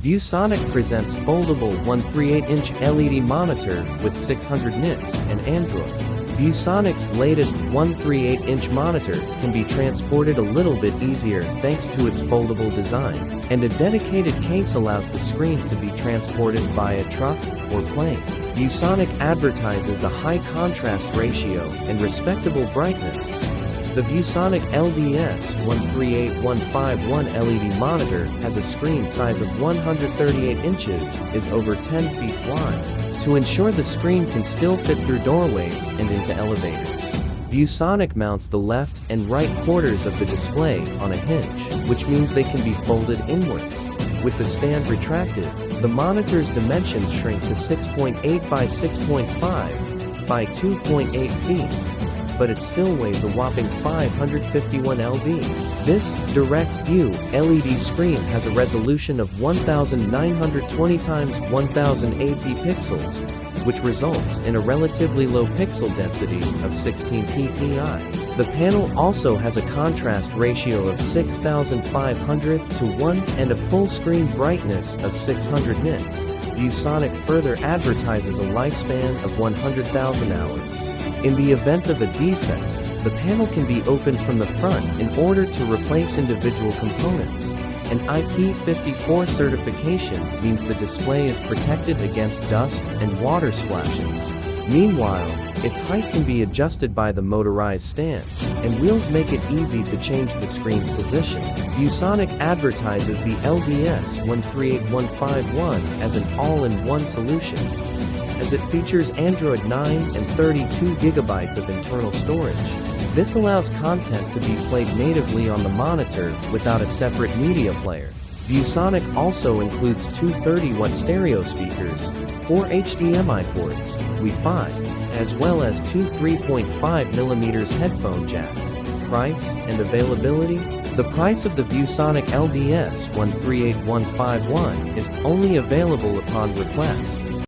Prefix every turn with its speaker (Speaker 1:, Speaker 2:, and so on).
Speaker 1: ViewSonic presents foldable 138-inch LED monitor with 600 nits and Android. ViewSonic's latest 138-inch monitor can be transported a little bit easier thanks to its foldable design, and a dedicated case allows the screen to be transported by a truck or plane. ViewSonic advertises a high contrast ratio and respectable brightness. The ViewSonic LDS138-151 LED monitor has a screen size of 138 inches, is over 10 feet wide, to ensure the screen can still fit through doorways and into elevators. ViewSonic mounts the left and right quarters of the display on a hinge, which means they can be folded inwards. With the stand retracted, the monitor's dimensions shrink to 6.8 by 6.5 by 2.8 feet. But it still weighs a whopping 551 lb. This direct view LED screen has a resolution of 1920 x 1080 pixels, which results in a relatively low pixel density of 16 ppi. The panel also has a contrast ratio of 6500 to 1 and a full screen brightness of 600 nits. ViewSonic further advertises a lifespan of 100,000 hours. In the event of a defect, the panel can be opened from the front in order to replace individual components. An IP54 certification means the display is protected against dust and water splashes. Meanwhile, its height can be adjusted by the motorized stand, and wheels make it easy to change the screen's position. ViewSonic advertises the LDS138-151 as an all-in-one solution, as it features Android 9 and 32 GB of internal storage. This allows content to be played natively on the monitor without a separate media player. ViewSonic also includes two 30-watt stereo speakers, 4 HDMI ports, Wi-Fi, as well as two 3.5mm headphone jacks. Price and availability? The price of the ViewSonic LDS138-151 is only available upon request.